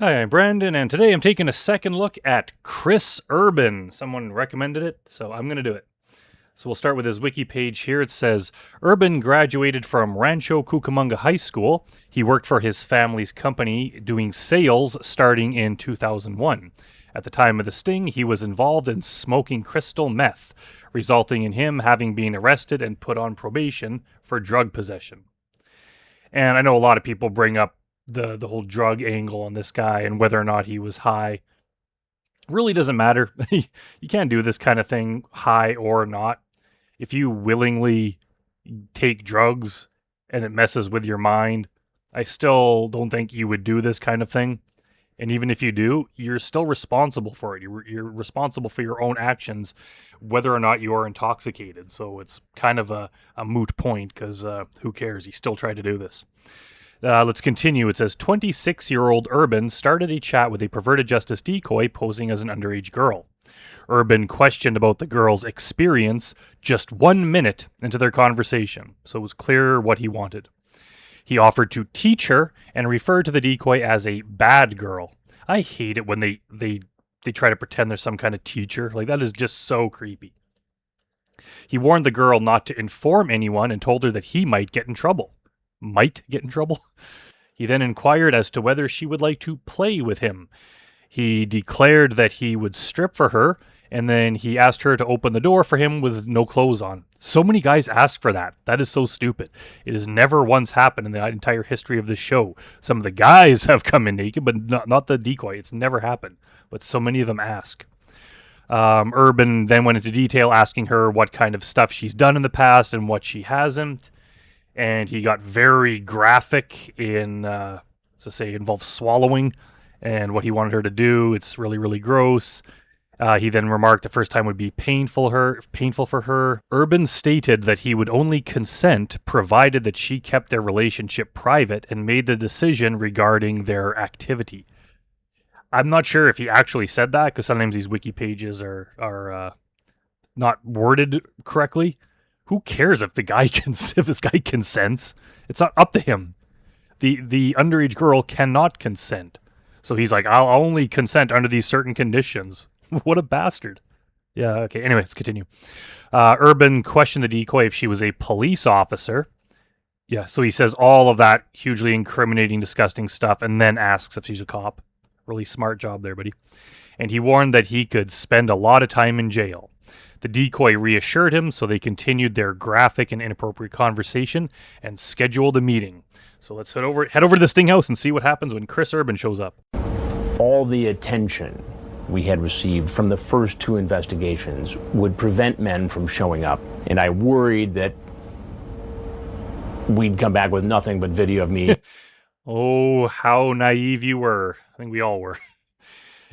Hi, I'm Brandon, and today I'm taking a second look at Chris Urban. Someone recommended it, so I'm going to do it. So we'll start with his wiki page here. It says, Urban graduated from Rancho Cucamonga High School. He worked for his family's company doing sales starting in 2001. At the time of the sting, he was involved in smoking crystal meth, resulting in him having been arrested and put on probation for drug possession. And I know a lot of people bring up the whole drug angle on this guy and whether or not he was high. Really doesn't matter. You can't do this kind of thing high or not. If you willingly take drugs and it messes with your mind, I still don't think you would do this kind of thing. And even if you do, you're still responsible for it. You're responsible for your own actions, whether or not you are intoxicated. So it's kind of a moot point because who cares? He still tried to do this. Let's continue. It says 26-year-old Urban started a chat with a perverted justice decoy posing as an underage girl. Urban questioned about the girl's experience just 1 minute into their conversation, so it was clear what he wanted. He offered to teach her and referred to the decoy as a bad girl. I hate it when they try to pretend there's some kind of teacher. Like, that is just so creepy. He warned the girl not to inform anyone and told her that he might get in trouble. He then inquired as to whether she would like to play with him. He declared that he would strip for her, and then he asked her to open the door for him with no clothes on. So many guys ask for that. That is so stupid. It has never once happened in the entire history of the show. Some of the guys have come in naked, but not the decoy. It's never happened. But so many of them ask. Urban then went into detail asking her what kind of stuff she's done in the past and what she hasn't. And he got very graphic in, involves swallowing and what he wanted her to do. It's really, really gross. He then remarked the first time would be painful for her. Urban stated that he would only consent provided that she kept their relationship private and made the decision regarding their activity. I'm not sure if he actually said that because sometimes these wiki pages are not worded correctly. Who cares if this guy consents? It's not up to him. The underage girl cannot consent. So he's like, I'll only consent under these certain conditions. What a bastard. Yeah, okay. Anyway, let's continue. Urban questioned the decoy if she was a police officer. Yeah, so he says all of that hugely incriminating, disgusting stuff, and then asks if she's a cop. Really smart job there, buddy. And he warned that he could spend a lot of time in jail. The decoy reassured him, so they continued their graphic and inappropriate conversation and scheduled a meeting. So let's head over to the Sting House and see what happens when Chris Urban shows up. All the attention we had received from the first two investigations would prevent men from showing up, and I worried that we'd come back with nothing but video of me. Oh, how naive you were. I think we all were.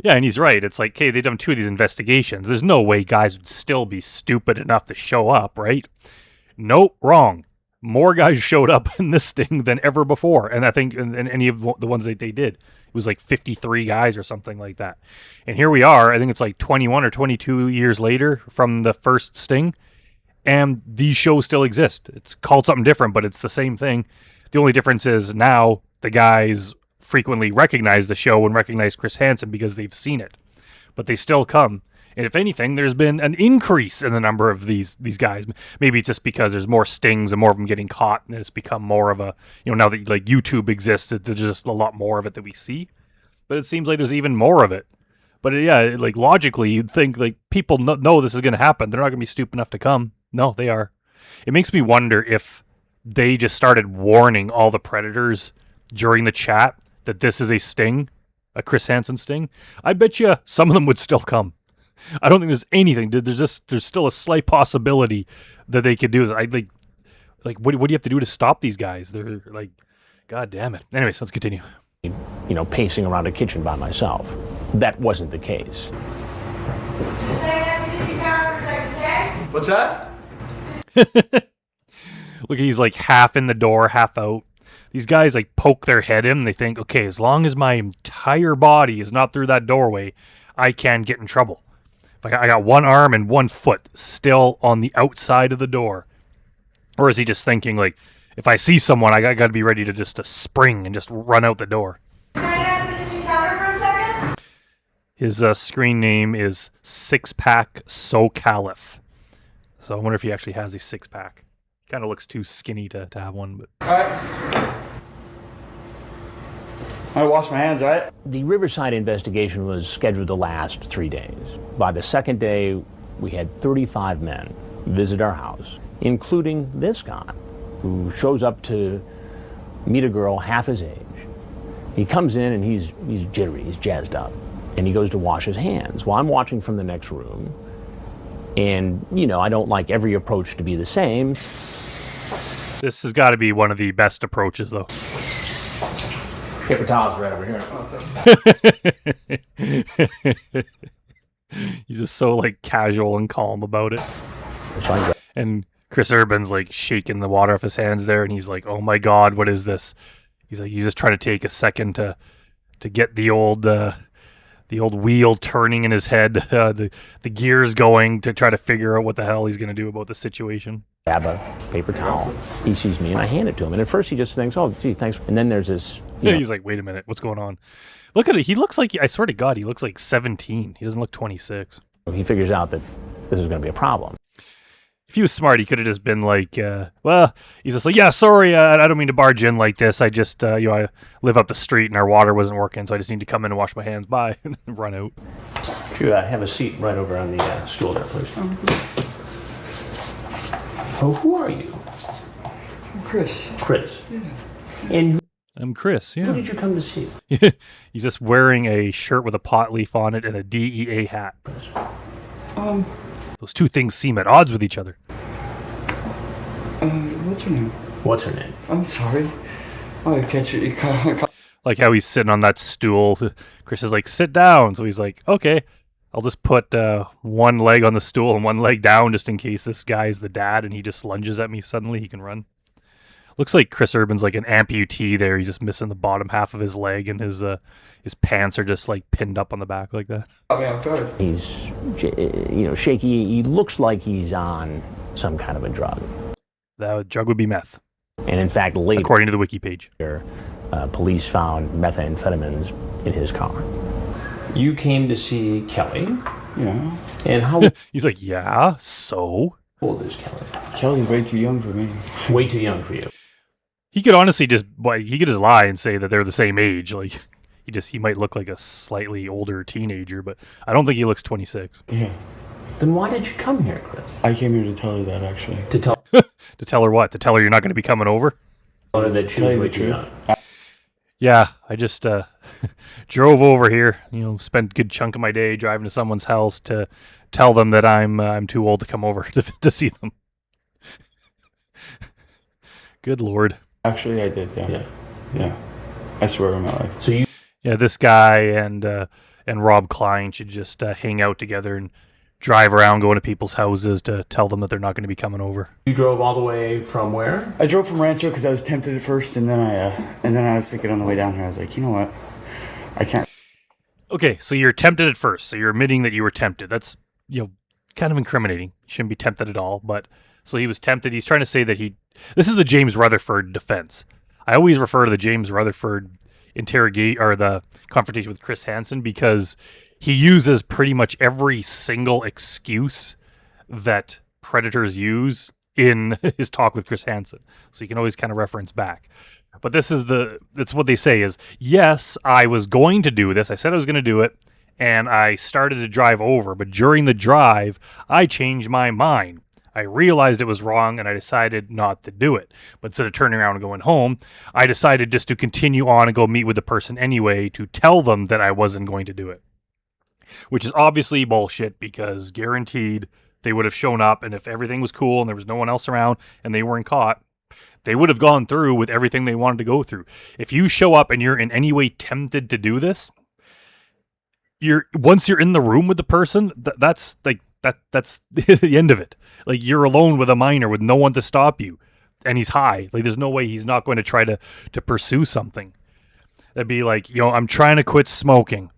Yeah, and he's right. It's like, okay, they've done 2 of these investigations. There's no way guys would still be stupid enough to show up, right? Nope, wrong. More guys showed up in this sting than ever before. And I think in any of the ones that they did, it was like 53 guys or something like that. And here we are. I think it's like 21 or 22 years later from the first sting. And these shows still exist. It's called something different, but it's the same thing. The only difference is now the guys frequently recognize the show and recognize Chris Hansen because they've seen it. But they still come. And if anything, there's been an increase in the number of these guys. Maybe it's just because there's more stings and more of them getting caught, and it's become more of a, now that like YouTube exists, there's just a lot more of it that we see. But it seems like there's even more of it. But yeah, like logically, you'd think like people know this is going to happen. They're not going to be stupid enough to come. No, they are. It makes me wonder if they just started warning all the predators during the chat that this is a sting, a Chris Hansen sting. I bet you some of them would still come. I don't think there's anything. There's still a slight possibility that they could do this. What do you have to do to stop these guys? They're like, God damn it. Anyways, let's continue. Pacing around a kitchen by myself. That wasn't the case. Just say that in What's that? Look, he's like half in the door, half out. These guys like poke their head in and they think, okay, as long as my entire body is not through that doorway, I can get in trouble. If I got one arm and one foot still on the outside of the door. Or is he just thinking like, if I see someone, I got to be ready to spring and just run out the door? Say that in the counter, His screen name is Six Pack So Caliph. So I wonder if he actually has a six pack. Kind of looks too skinny to have one. But Alright. I wash my hands, right? The Riverside investigation was scheduled to last 3 days. By the second day, we had 35 men visit our house, including this guy, who shows up to meet a girl half his age. He comes in and he's jittery, he's jazzed up, and he goes to wash his hands. Well, I'm watching from the next room, and, you know, I don't like every approach to be the same. this has got to be one of the best approaches, though. Paper towels right over here. He's just so like casual and calm about it. And Chris Urban's like shaking the water off his hands there, and he's like, "Oh my God, what is this?" He's like, he's just trying to take a second to get the old wheel turning in his head, the gears going to try to figure out what the hell he's going to do about the situation. Grab a paper towel. He sees me, and I hand it to him. And at first, he just thinks, "Oh, gee, thanks." And then there's this. He's like, "Wait a minute, what's going on?" Look at it. He looks like, I swear to God, he looks like 17. He doesn't look 26. He figures out that this is going to be a problem. If he was smart, he could have just been like, well, he's just like, "Yeah, sorry, I don't mean to barge in like this. I just, I live up the street and our water wasn't working, so I just need to come in and wash my hands. Bye." And run out. Would you have a seat right over on the stool there, please? Oh, who are you? I'm Chris. Chris. Yeah. And I'm Chris, who yeah. did you come to see? He's just wearing a shirt with a pot leaf on it and a DEA hat. Those two things seem at odds with each other. What's her name? What's her name? I'm sorry. Oh, I catch you. Like how he's sitting on that stool. Chris is like, "Sit down." So he's like, "Okay, I'll just put one leg on the stool and one leg down just in case this guy's the dad and he just lunges at me suddenly. He can run." Looks like Chris Urban's like an amputee there. He's just missing the bottom half of his leg, and his pants are just like pinned up on the back like that. He's, shaky. He looks like he's on some kind of a drug. That drug would be meth, And in fact, later, according to the wiki page. police found methamphetamines in his car. You came to see Kelly. Yeah. And how He's like, "Yeah, so?" old is Kelly? Kelly's way too young for me. Way too young for you. He could honestly he could just lie and say that they're the same age. Like, he might look like a slightly older teenager, but I don't think he looks 26. Yeah. Then why did you come here, Chris? I came here to tell her that, actually. To tell To tell her what? To tell her you're not going to be coming over? her that she Tell was you way the too truth. young. Yeah, I just drove over here. Spent a good chunk of my day driving to someone's house to tell them that I'm too old to come over to see them. Good Lord. Actually, I did, yeah. Yeah. Yeah. I swear on my life. So you Yeah, this guy and Rob Klein should just hang out together and drive around going to people's houses to tell them that they're not going to be coming over. drove all the way from where? I drove from Rancho because I was tempted at first, and then I was thinking on the way down here, I was like, you know what? I can't. Okay, so you're tempted at first. So you're admitting that you were tempted. That's, kind of incriminating. You shouldn't be tempted at all. But so he was tempted. He's trying to say that this is the James Rutherford defense. I always refer to the James Rutherford the confrontation with Chris Hansen because he uses pretty much every single excuse that predators use in his talk with Chris Hansen. So you can always kind of reference back. But that's what they say is, yes, I was going to do this. I said I was going to do it, and I started to drive over. But during the drive, I changed my mind. I realized it was wrong, and I decided not to do it. But instead of turning around and going home, I decided just to continue on and go meet with the person anyway to tell them that I wasn't going to do it. Which is obviously bullshit because guaranteed they would have shown up, and if everything was cool and there was no one else around and they weren't caught, they would have gone through with everything they wanted to go through. If you show up and you're in any way tempted to do this, once you're in the room with the person, that's the end of it. Like, you're alone with a minor with no one to stop you, and he's high. Like, there's no way he's not going to try to pursue something. That'd be like, I'm trying to quit smoking,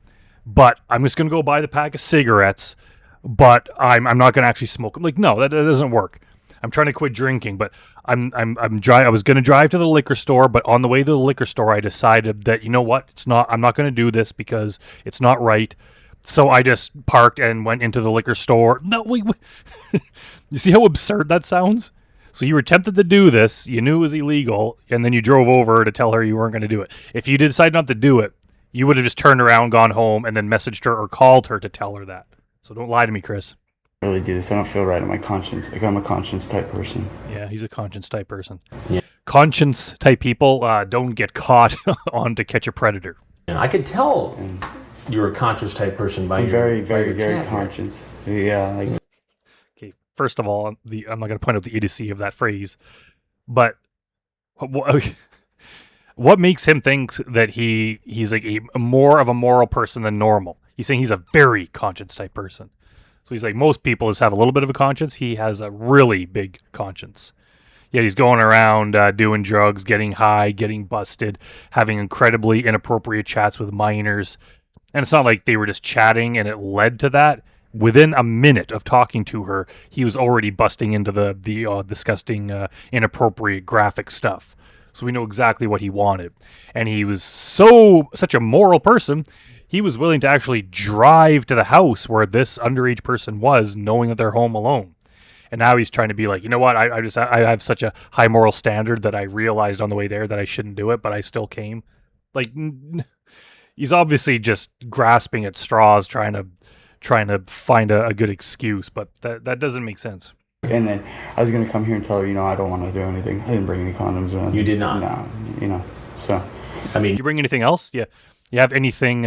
but I'm just going to go buy the pack of cigarettes, but I'm not going to actually smoke them. Like, no, that doesn't work. I'm trying to quit drinking, but I was going to drive to the liquor store, but on the way to the liquor store, I decided that, you know what? I'm not going to do this because it's not right. So I just parked and went into the liquor store. No, wait. You see how absurd that sounds? So you were tempted to do this, you knew it was illegal, and then you drove over to tell her you weren't going to do it. If you decide not to do it, you would have just turned around, gone home, and then messaged her or called her to tell her that. So don't lie to me, Chris. I really do this. I don't feel right in my conscience. Like, I'm a conscience type person. Yeah, he's a conscience type person. Yeah. Conscience type people don't get caught on To Catch a Predator. And I could tell you're a conscious type person by I'm your very, by very, your very chat here. conscious. Yeah, like Okay, first of all, I'm not going to point out the idiocy of that phrase, but what makes him think that he's like a more of a moral person than normal? He's saying he's a very conscience type person. So he's like, most people just have a little bit of a conscience. He has a really big conscience. Yet he's going around doing drugs, getting high, getting busted, having incredibly inappropriate chats with minors. And it's not like they were just chatting and it led to that. Within a minute of talking to her, he was already busting into the disgusting, inappropriate graphic stuff. So we know exactly what he wanted. And he was such a moral person, he was willing to actually drive to the house where this underage person was, knowing that they're home alone. And now he's trying to be like, you know what, I have such a high moral standard that I realized on the way there that I shouldn't do it, but I still came. Like, he's obviously just grasping at straws, trying to find a good excuse, but that doesn't make sense. and then I was gonna come here and tell her, I don't want to do anything. I didn't bring any condoms or anything. You did not? No, so. I mean, Did you bring anything else? Yeah. You have anything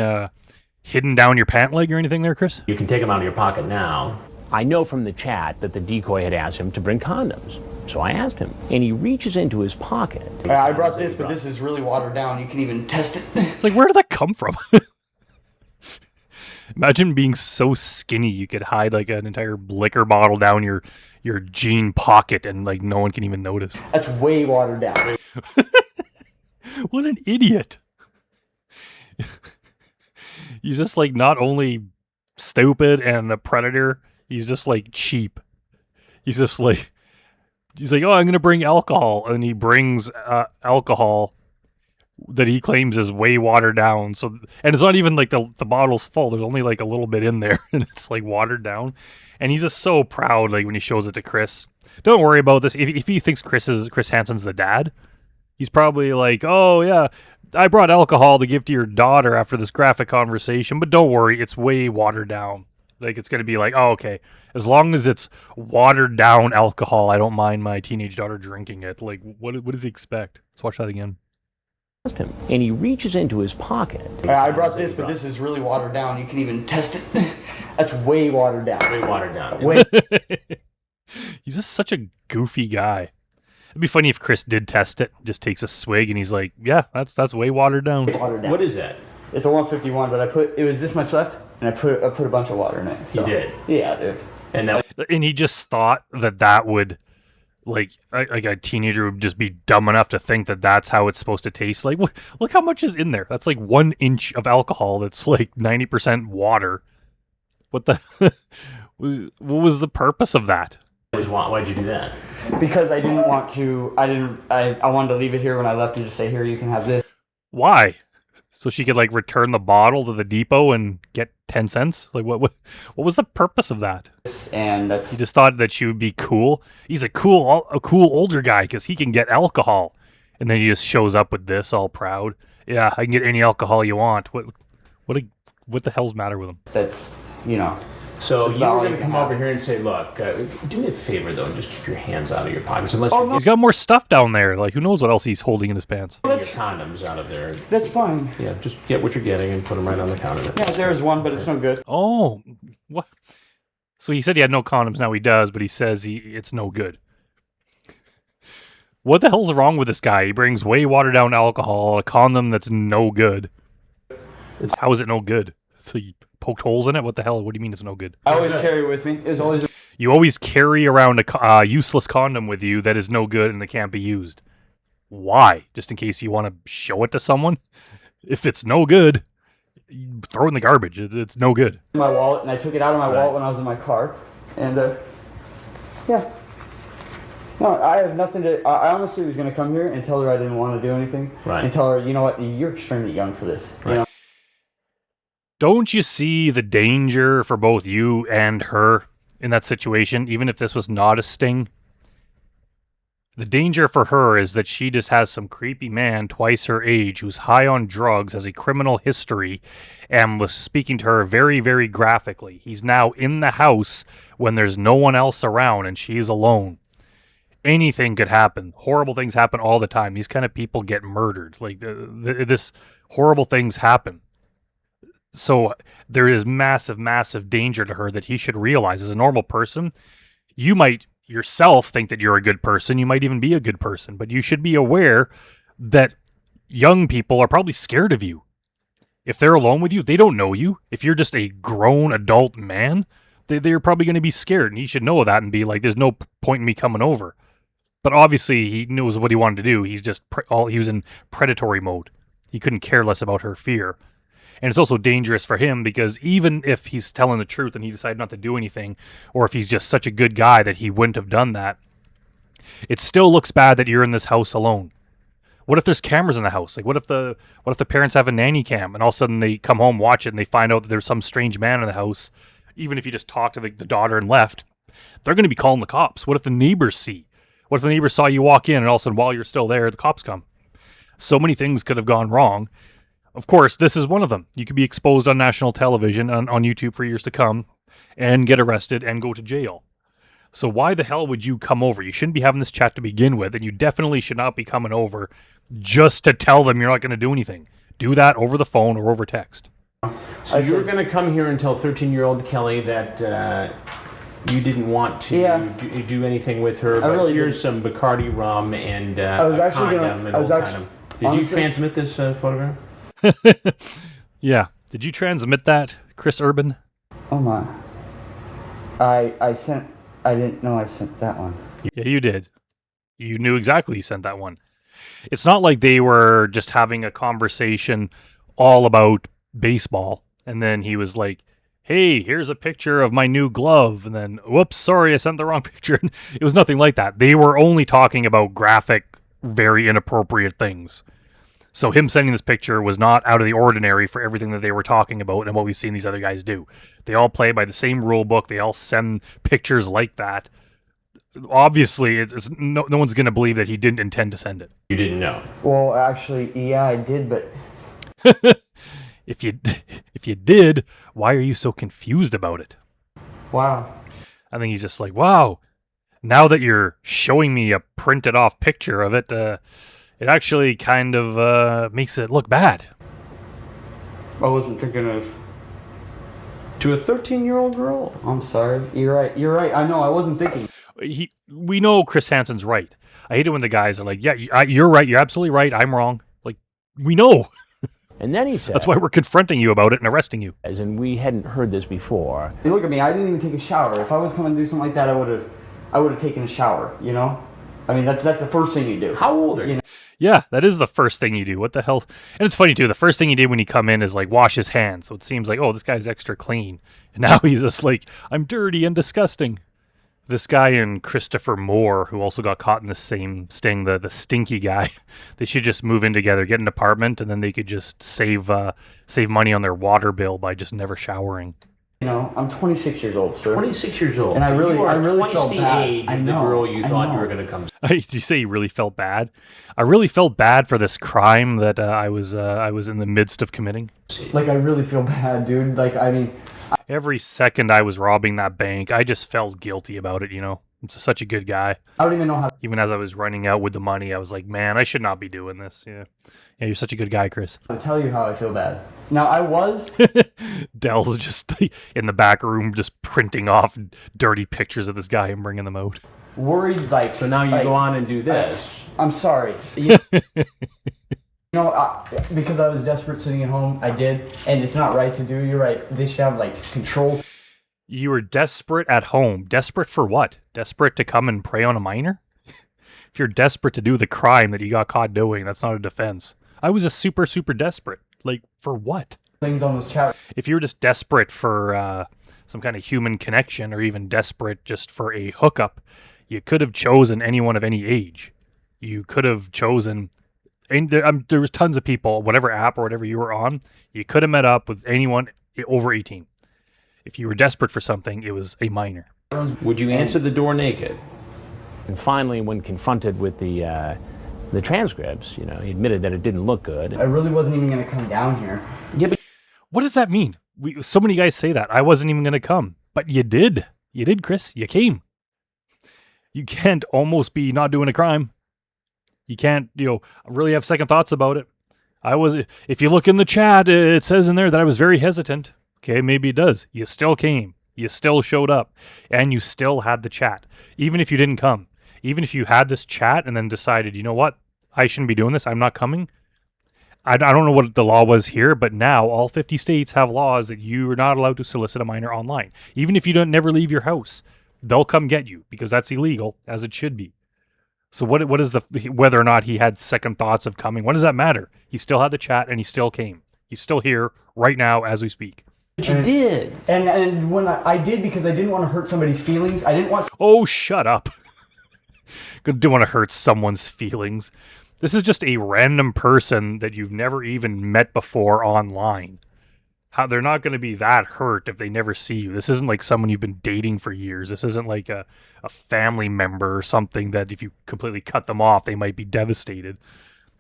hidden down your pant leg or anything there, Chris? you can take them out of your pocket now. I know from the chat that the decoy had asked him to bring condoms. So I asked him, and he reaches into his pocket. I brought this, but this is really watered down. You can even test it. It's like, where did that come from? Imagine being so skinny you could hide like an entire liquor bottle down your jean pocket and like no one can even notice. That's way watered down. What an idiot. He's just like not only stupid and a predator, he's just like cheap. He's like, oh, I'm going to bring alcohol. And he brings alcohol that he claims is way watered down. So, and it's not even like the bottle's full. There's only like a little bit in there and it's like watered down. And he's just so proud, like when he shows it to Chris. Don't worry about this. If he thinks Chris Hansen's the dad, he's probably like, oh yeah, I brought alcohol to give to your daughter after this graphic conversation, but don't worry, it's way watered down. Like, it's going to be like, oh, okay, as long as it's watered down alcohol, I don't mind my teenage daughter drinking it. Like, what does he expect? Let's watch that again. Him, and he reaches into his pocket. I brought this, but this is really watered down. You can even test it. That's way watered down. Way watered down. Way. He's just such a goofy guy. It'd be funny if Chris did test it, just takes a swig, and he's like, yeah, that's way watered down. Watered down. What is that? It's a 151, but it was this much left, and I put a bunch of water in it. So. You did? Yeah, I did. And he just thought that would, like a teenager would just be dumb enough to think that that's how it's supposed to taste. Like, look how much is in there. That's like 1 inch of alcohol. That's like 90% water. What what was the purpose of that? Why'd you do that? Because I didn't want to. I wanted to leave it here when I left and just say, here, you can have this. Why? So she could like return the bottle to the depot and get 10 cents? Like what was the purpose of that? And that's. He just thought that she would be cool. He's a cool older guy because he can get alcohol. And then he just shows up with this all proud. Yeah, I can get any alcohol you want. What the hell's the matter with him? That's, So That's you about were all going you to can come have. over here and say, look, do me a favor, though, and just keep your hands out of your pockets. Unless Oh, you're no. He's got more stuff down there. Like, who knows what else he's holding in his pants? getting your condoms out of there. That's fine. Yeah, just get what you're getting and put them right on the counter. Yeah, there's one, but it's no good. Oh, what? So he said he had no condoms. Now he does, but he says it's no good. What the hell's wrong with this guy? He brings way watered down alcohol, a condom that's no good. How is it no good? So you poked holes in it? What the hell? What do you mean it's no good? I always carry it with me. It's always. You always carry around a useless condom with you that is no good and that can't be used. Why? Just in case you want to show it to someone? If it's no good, you throw it in the garbage. It's no good. In my wallet, and I took it out of my wallet when I was in my car, and yeah. No, I have nothing to. I honestly was going to come here and tell her I didn't want to do anything, Right. and tell her, you know what, you're extremely young for this. You Right. know? Don't you see the danger for both you and her in that situation, even if this was not a sting? The danger for her is that she just has some creepy man twice her age who's high on drugs, has a criminal history, and was speaking to her very, very graphically. He's now in the house when there's no one else around and she's alone. Anything could happen. Horrible things happen all the time. These kind of people get murdered. Like, this horrible things happen. So there is massive, massive danger to her that he should realize. As a normal person, you might yourself think that you're a good person. You might even be a good person, but you should be aware that young people are probably scared of you. If they're alone with you, they don't know you. If you're just a grown adult man, they're probably going to be scared, and he should know that and be like, there's no point in me coming over. But obviously, he knows what he wanted to do. He's just he was in predatory mode. He couldn't care less about her fear. And it's also dangerous for him because even if he's telling the truth and he decided not to do anything, or if he's just such a good guy that he wouldn't have done that, it still looks bad that you're in this house alone. What if there's cameras in the house? Like, what if the parents have a nanny cam and all of a sudden they come home, watch it, and they find out that there's some strange man in the house? Even if you just talked to the daughter and left, they're going to be calling the cops. What if the neighbors see? What if the neighbors saw you walk in and all of a sudden while you're still there, the cops come? So many things could have gone wrong. Of course, this is one of them. You could be exposed on national television, on YouTube for years to come, and get arrested and go to jail. So why the hell would you come over? You shouldn't be having this chat to begin with, and you definitely should not be coming over just to tell them you're not going to do anything. Do that over the phone or over text. So you were going to come here and tell 13-year-old Kelly that you didn't want to do anything with her, but really here's some Bacardi rum and a condom and all kind of... Did you transmit this photograph? Yeah. Did you transmit that, Chris Urban? Oh my. I didn't know I sent that one. Yeah, you did. You knew exactly you sent that one. It's not like they were just having a conversation all about baseball, and then he was like, hey, here's a picture of my new glove, and then, whoops, sorry, I sent the wrong picture. It was nothing like that. They were only talking about graphic, very inappropriate things. So him sending this picture was not out of the ordinary for everything that they were talking about and what we've seen these other guys do. They all play by the same rule book. They all send pictures like that. Obviously, it's no one's going to believe that he didn't intend to send it. You didn't know. Well, actually, yeah, I did, but... If you did, why are you so confused about it? Wow. I think he's just like, wow, now that you're showing me a printed off picture of it, it actually kind of makes it look bad. I wasn't thinking of... To a 13-year-old girl. I'm sorry. You're right. I know, I wasn't thinking. We know Chris Hansen's right. I hate it when the guys are like, yeah, you're right. You're absolutely right. I'm wrong. Like, we know. And then he said... That's why we're confronting you about it and arresting you. And we hadn't heard this before. Hey, look at me. I didn't even take a shower. If I was coming to do something like that, I would have taken a shower, you know? I mean, that's the first thing you do. How old are you? Yeah, that is the first thing you do. What the hell? And it's funny, too. The first thing you did when you come in is, like, wash his hands. So it seems like, oh, this guy's extra clean. And now he's just like, I'm dirty and disgusting. This guy and Christopher Moore, who also got caught in the same sting, the stinky guy, they should just move in together, get an apartment, and then they could just save money on their water bill by just never showering. You know, I'm 26 years old, sir. 26 years old. And I really twice felt the bad. age of the girl you thought you were going to come. Did you say you really felt bad? I really felt bad for this crime that I was in the midst of committing. Like, I really feel bad, dude. Like, I mean... Every second I was robbing that bank, I just felt guilty about it, you know? I'm such a good guy. I don't even know how... Even as I was running out with the money, I was like, man, I should not be doing this. Yeah, you're such a good guy, Chris. I'll tell you how I feel bad. Now, I was... Dell's just in the back room just printing off dirty pictures of this guy and bringing them out. Worried, like... So now you go on and do this. I'm sorry. You know, because I was desperate sitting at home, I did, and it's not right to do. You're right. They should have, like, control. You were desperate at home. Desperate for what? Desperate to come and prey on a minor? If you're desperate to do the crime that you got caught doing, that's not a defense. I was just super, super desperate. Like, for what? Things on this chat. If you were just desperate for some kind of human connection, or even desperate just for a hookup, you could have chosen anyone of any age. You could have chosen... And there was tons of people, whatever app or whatever you were on, you could have met up with anyone over 18. If you were desperate for something, it was a minor. Would you answer the door naked? And finally, when confronted with the transcripts, he admitted that it didn't look good. I really wasn't even going to come down here. Yeah, but What does that mean? So many guys say that. I wasn't even going to come. But you did. You did, Chris. You came. You can't almost be not doing a crime. You can't, really have second thoughts about it. If you look in the chat, it says in there that I was very hesitant. Okay, maybe it does. You still came. You still showed up. And you still had the chat. Even if you didn't come. Even if you had this chat and then decided, you know what? I shouldn't be doing this. I'm not coming. I don't know what the law was here, but now all 50 states have laws that you are not allowed to solicit a minor online. Even if you don't never leave your house, they'll come get you because that's illegal, as it should be. So what is whether or not he had second thoughts of coming? What does that matter? He still had the chat and he still came. He's still here right now as we speak. you did. And when I did, because I didn't want to hurt somebody's feelings. I didn't want... Oh, shut up. Don't want to hurt someone's feelings. This is just a random person that you've never even met before online. They're not going to be that hurt if they never see you. This isn't like someone you've been dating for years. This isn't like a family member or something that if you completely cut them off, they might be devastated.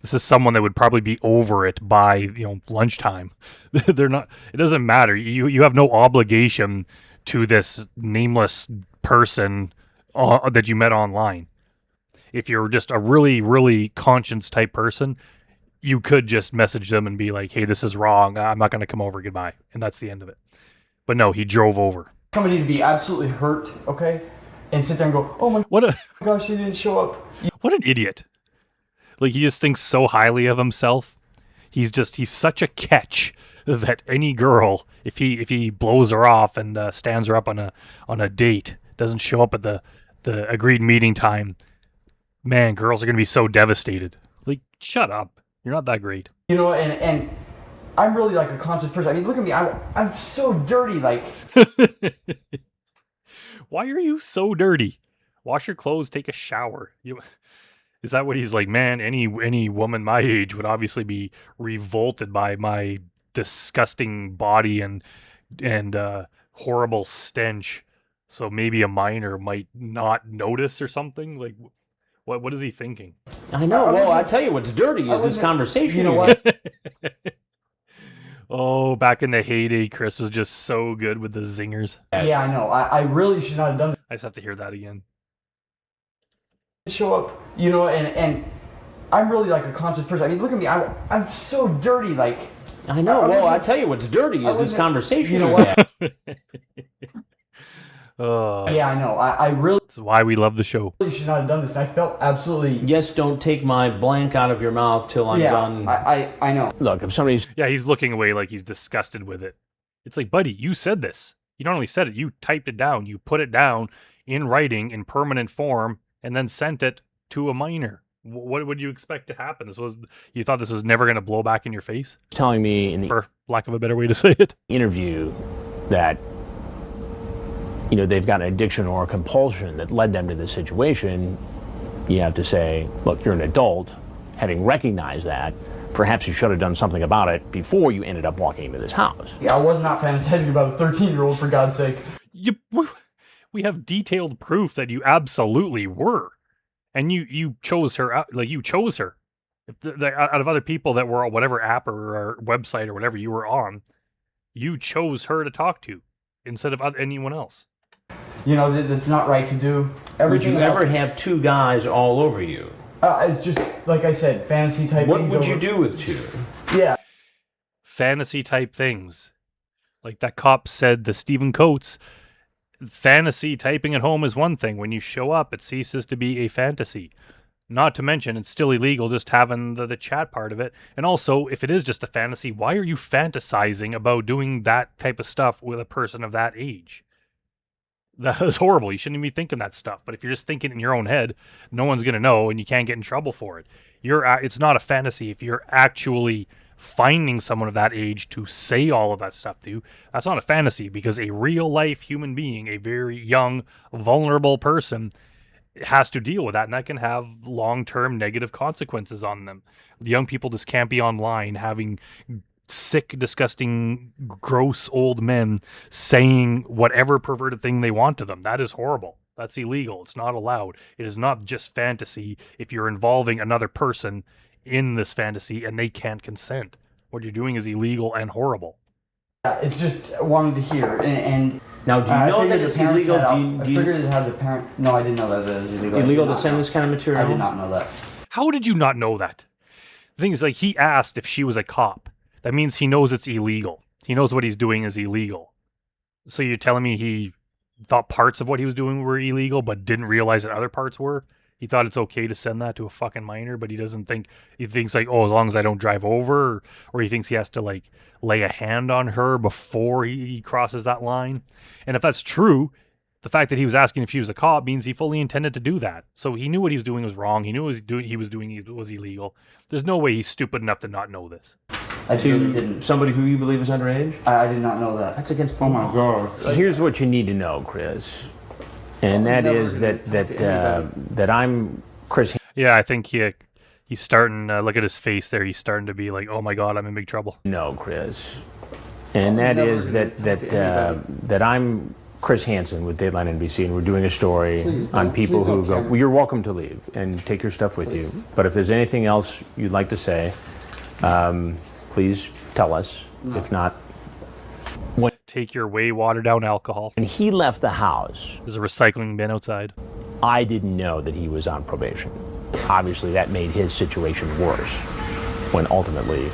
This is someone that would probably be over it by, lunchtime. They're not. It doesn't matter. You have no obligation to this nameless person that you met online. If you're just a really, really conscience type person, you could just message them and be like, hey, this is wrong. I'm not going to come over. Goodbye. And that's the end of it. But no, he drove over. somebody to be absolutely hurt, okay? And sit there and go, oh my gosh, he didn't show up. What an idiot. Like, he just thinks so highly of himself. He's such a catch that any girl, if he blows her off and stands her up on a date, doesn't show up at the agreed meeting time, man, girls are going to be so devastated. Like, shut up. You're not that great. You know, and I'm really like a conscious person. I mean, look at me. I'm so dirty, like. Why are you so dirty? Wash your clothes, take a shower. Is that what he's like? Man, any woman my age would obviously be revolted by my disgusting body and horrible stench. So maybe a minor might not notice or something. Like, what is he thinking? I know. Well, I tell you what's dirty is this conversation. You know what? Oh, back in the heyday, Chris was just so good with the zingers. Yeah, I know. I really should not have done I just have to hear that again. show up, you know, and I'm really like a conscious person. I mean, look at me. I'm so dirty, like. I know. Well, I tell you what's dirty is this conversation. You know what? Oh, Yeah, I know. I really that's why we love the show. should not have done this. I felt absolutely. Just don't take my blank out of your mouth till I'm done. I know. Look, if somebody's Yeah, he's looking away like he's disgusted with it. It's like, buddy, you said this. You not only said it, you typed it down. You put it down in writing in permanent form and then sent it to a minor. What would you expect to happen? You thought this was never going to blow back in your face? telling me in the For lack of a better way to say it. interview that they've got an addiction or a compulsion that led them to this situation, you have to say, look, you're an adult. Having recognized that, perhaps you should have done something about it before you ended up walking into this house. Yeah, I was not fantasizing about a 13-year-old, for God's sake. We have detailed proof that you absolutely were. And you chose her out, like you chose her. Out of other people that were on whatever app or website or whatever you were on, you chose her to talk to instead of anyone else. You know, that's not right to do. Would you ever have two guys all over you? It's just, like I said, fantasy type What things. would you do with two? Yeah. Fantasy type things. Like that cop said to Stephen Coates, fantasy typing at home is one thing. When you show up, it ceases to be a fantasy. Not to mention, it's still illegal just having the chat part of it. And also, if it is just a fantasy, why are you fantasizing about doing that type of stuff with a person of that age? That is horrible. You shouldn't even be thinking that stuff. But if you're just thinking in your own head, no one's going to know and you can't get in trouble for it. It's not a fantasy. If you're actually finding someone of that age to say all of that stuff to, that's not a fantasy, because a real life human being, a very young, vulnerable person, has to deal with that, and that can have long-term negative consequences on them. The young people just can't be online having sick, disgusting, gross old men saying whatever perverted thing they want to them. That is horrible. That's illegal. It's not allowed. It is not just fantasy if you're involving another person in this fantasy and they can't consent. What you're doing is illegal and horrible. It's just wanted to hear. And Now, do you know that it's illegal? I figured it had the parent. No, I didn't know that it was illegal. Illegal to send this kind of material? I did not know that. How did you not know that? The thing is, like, he asked if she was a cop. That means he knows it's illegal. He knows what he's doing is illegal. So you're telling me he thought parts of what he was doing were illegal, but didn't realize that other parts were? He thought it's okay to send that to a fucking minor, but he doesn't think, he thinks like, oh, as long as I don't drive over, or he thinks he has to like lay a hand on her before he crosses that line. And if that's true, the fact that he was asking if she was a cop means he fully intended to do that. So he knew what he was doing was wrong. He knew what he was doing was illegal. There's no way he's stupid enough to not know this. I really didn't. Somebody who you believe is underage? I did not know that. That's against the Oh law. my god. Here's what you need to know, Chris. And that is that I'm Chris. Yeah, I think he's starting, look at his face there. He's starting to be like, oh my God, I'm in big trouble. No, Chris. And that is that I'm Chris Hansen with Dateline NBC, and we're doing a story on people who go, well, you're welcome to leave and take your stuff with you. But if there's anything else you'd like to say, please tell us. No. If not, take your way watered down alcohol. When he left the house, there's a recycling bin outside. I didn't know that he was on probation. Obviously, that made his situation worse when ultimately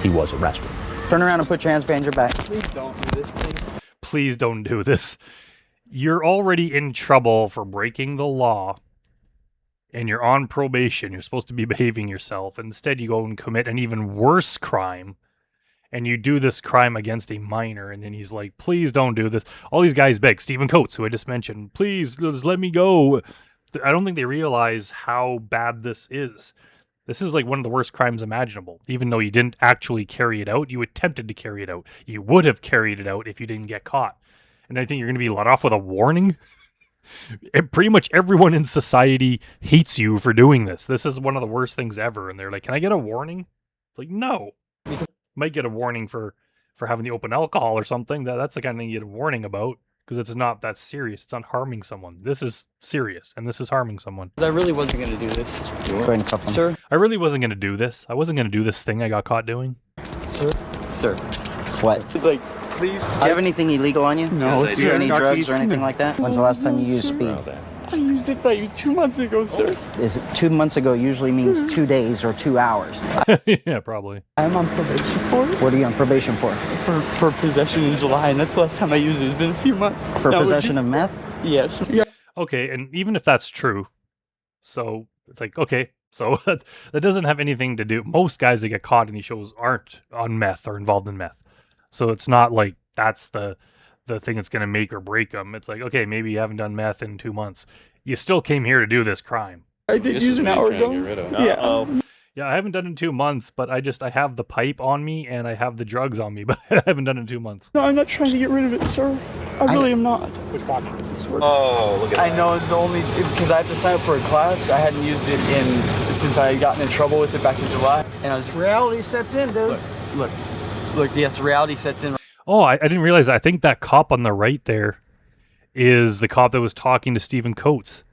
he was arrested. Turn around and put your hands behind your back. Please don't do this, please. Please don't do this. You're already in trouble for breaking the law, and you're on probation. You're supposed to be behaving yourself. Instead, you go and commit an even worse crime, and you do this crime against a minor, and then he's like, please don't do this. All these guys beg. Stephen Coates, who I just mentioned, please just let me go. I don't think they realize how bad this is. This is like one of the worst crimes imaginable. Even though you didn't actually carry it out, you attempted to carry it out. You would have carried it out if you didn't get caught. And I think you're going to be let off with a warning. Pretty much everyone in society hates you for doing this. This is one of the worst things ever. And they're like, can I get a warning? It's like, no. Might get a warning for having the open alcohol or something. That's the kind of thing you get a warning about, because it's not that serious. It's not harming someone. This is serious, and this is harming someone. I really wasn't going to do this. Go ahead and cuff him. Sir? I really wasn't going to do this. I wasn't going to do this thing I got caught doing. Sir? What? Like, please. Do you have anything illegal on you? No, Do you have any drugs or anything like that? When's the last time you used speed? I used it like 2 months ago, sir. Is it 2 months ago usually means 2 days or 2 hours? Yeah, probably. I'm on probation for it. What are you on probation for? For possession in July, and that's the last time I used it. It's been a few months. For possession of meth? Yes. Yeah. Okay, and even if that's true, so it's like, okay, so that doesn't have anything to do. Most guys that get caught in these shows aren't on meth or involved in meth. So it's not like that's the thing that's going to make or break them. It's like, okay, maybe you haven't done meth in 2 months. You still came here to do this crime. I did use an hour ago. Yeah. Yeah, I haven't done it in 2 months, but I have the pipe on me and I have the drugs on me, but I haven't done it in 2 months. No, I'm not trying to get rid of it, sir. I really am not. Which pocket? Oh, look at that. I know it's only because I have to sign up for a class. I hadn't used it since I had gotten in trouble with it back in July, and I was Reality sets in, dude. look. Yes, reality sets in. Oh, I didn't realize that. I think that cop on the right there is the cop that was talking to Stephen Coates.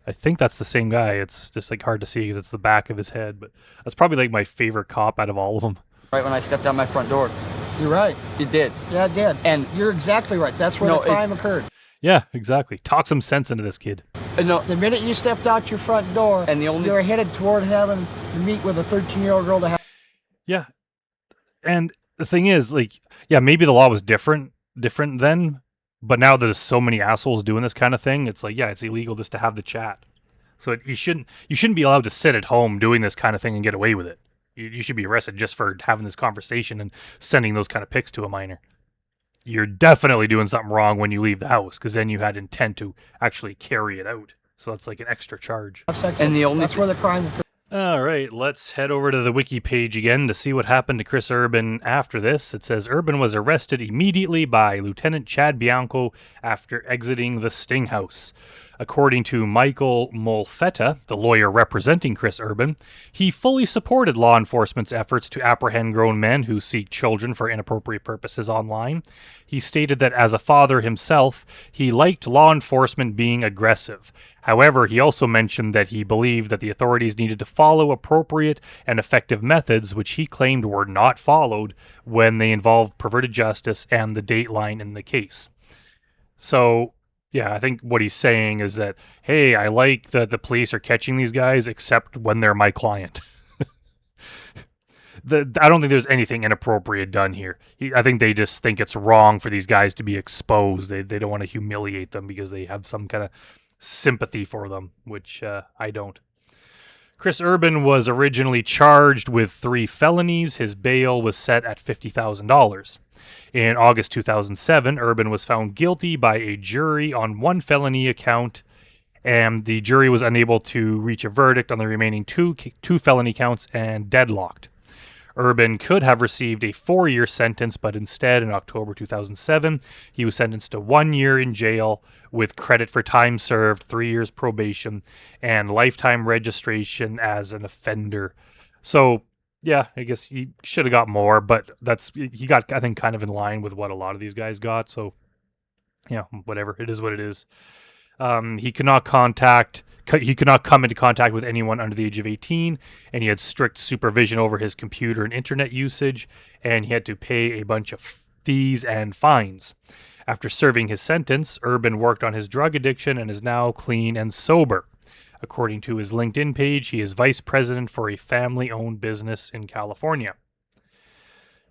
I think that's the same guy. It's just like hard to see because it's the back of his head, but that's probably like my favorite cop out of all of them. Right when I stepped out my front door, You're right. it did. Yeah, it did. And You're exactly right. That's where No, the crime occurred. Yeah, exactly. Talk some sense into this kid. No, The minute you stepped out your front door, And the only- you were headed toward having to meet with a 13-year-old girl to have. Yeah. And the thing is, like, yeah, maybe the law was different then, but now there's so many assholes doing this kind of thing, it's like, yeah, it's illegal just to have the chat. So you shouldn't be allowed to sit at home doing this kind of thing and get away with it. You should be arrested just for having this conversation and sending those kind of pics to a minor. You're definitely doing something wrong when you leave the house, because then you had intent to actually carry it out. So that's like an extra charge. Sex. And the only- That's where the crime occurred. All right, let's head over to the wiki page again to see what happened to Chris Urban after this. It says Urban was arrested immediately by Lieutenant Chad Bianco after exiting the Sting House. According to Michael Molfetta, the lawyer representing Chris Urban, he fully supported law enforcement's efforts to apprehend grown men who seek children for inappropriate purposes online. He stated that as a father himself, he liked law enforcement being aggressive. However, he also mentioned that he believed that the authorities needed to follow appropriate and effective methods, which he claimed were not followed when they involved perverted justice and the dateline in the case. So, yeah, I think what he's saying is that, hey, I like that the police are catching these guys, except when they're my client. I don't think there's anything inappropriate done here. I think they just think it's wrong for these guys to be exposed. They don't want to humiliate them because they have some kind of sympathy for them, which I don't. Chris Urban was originally charged with 3 felonies. His bail was set at $50,000. In August 2007, Urban was found guilty by a jury on 1 felony account, and the jury was unable to reach a verdict on the remaining two felony counts and deadlocked. Urban could have received a 4-year sentence, but instead, in October 2007, he was sentenced to 1 year in jail with credit for time served, 3 years probation, and lifetime registration as an offender. So, yeah, I guess he should have got more, but he got, I think, kind of in line with what a lot of these guys got. So, yeah, whatever. It is what it is. He could not come into contact with anyone under the age of 18, and he had strict supervision over his computer and internet usage, and he had to pay a bunch of fees and fines. After serving his sentence, Urban worked on his drug addiction and is now clean and sober. According to his LinkedIn page, he is vice president for a family-owned business in California.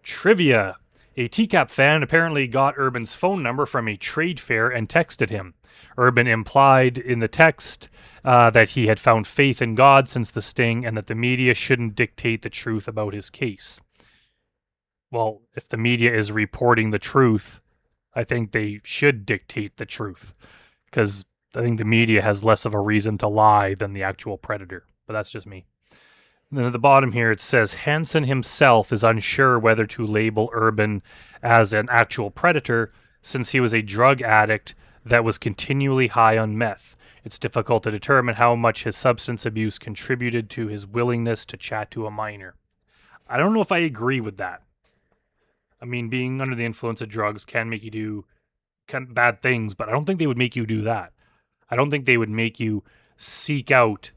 Trivia. A TCAP fan apparently got Urban's phone number from a trade fair and texted him. Urban implied in the text that he had found faith in God since the sting and that the media shouldn't dictate the truth about his case. Well, if the media is reporting the truth, I think they should dictate the truth, because I think the media has less of a reason to lie than the actual predator. But that's just me. And then at the bottom here it says, Hansen himself is unsure whether to label Urban as an actual predator since he was a drug addict that was continually high on meth. It's difficult to determine how much his substance abuse contributed to his willingness to chat to a minor. I don't know if I agree with that. I mean, being under the influence of drugs can make you do kind of bad things, but I don't think they would make you do that. I don't think they would make you seek out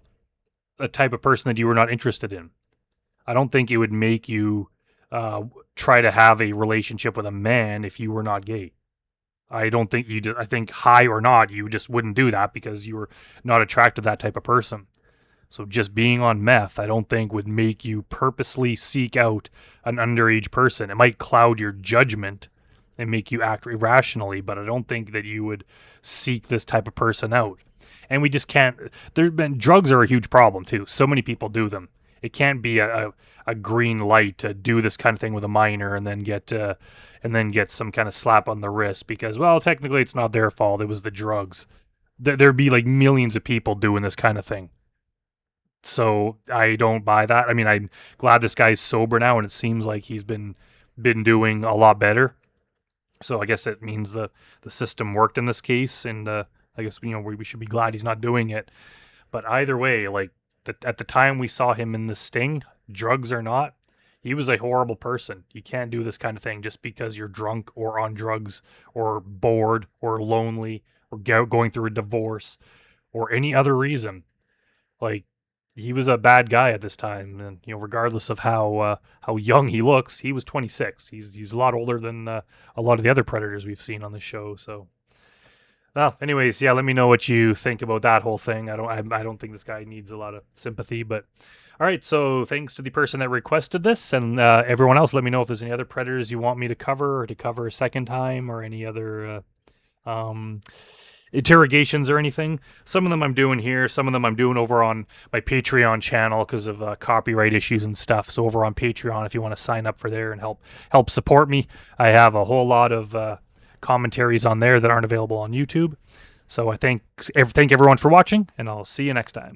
a type of person that you were not interested in. I don't think it would make you try to have a relationship with a man if you were not gay. I don't think you. I think high or not, you just wouldn't do that because you were not attracted to that type of person. So just being on meth, I don't think would make you purposely seek out an underage person. It might cloud your judgment and make you act irrationally, but I don't think that you would seek this type of person out. And we just can't. Drugs are a huge problem too. So many people do them. It can't be a green light to do this kind of thing with a minor and then get some kind of slap on the wrist because, well, technically it's not their fault. It was the drugs. There'd be like millions of people doing this kind of thing. So I don't buy that. I mean, I'm glad this guy's sober now, and it seems like he's been doing a lot better. So I guess it means the system worked in this case, and I guess we should be glad he's not doing it. But either way, like at the time we saw him in the sting, drugs or not, he was a horrible person. You can't do this kind of thing just because you're drunk or on drugs or bored or lonely or going through a divorce or any other reason. Like, he was a bad guy at this time, and regardless of how young he looks, he was 26. He's a lot older than a lot of the other predators we've seen on the show. So, well, anyways, yeah, let me know what you think about that whole thing. I don't think this guy needs a lot of sympathy, but all right. So, thanks to the person that requested this, and everyone else. Let me know if there's any other predators you want me to cover or to cover a second time, or any other interrogations or anything. Some of them I'm doing here, some of them I'm doing over on my Patreon channel because of copyright issues and stuff. So over on Patreon, if you want to sign up for there and help support me, I have a whole lot of commentaries on there that aren't available on YouTube. So I thank everyone for watching, and I'll see you next time.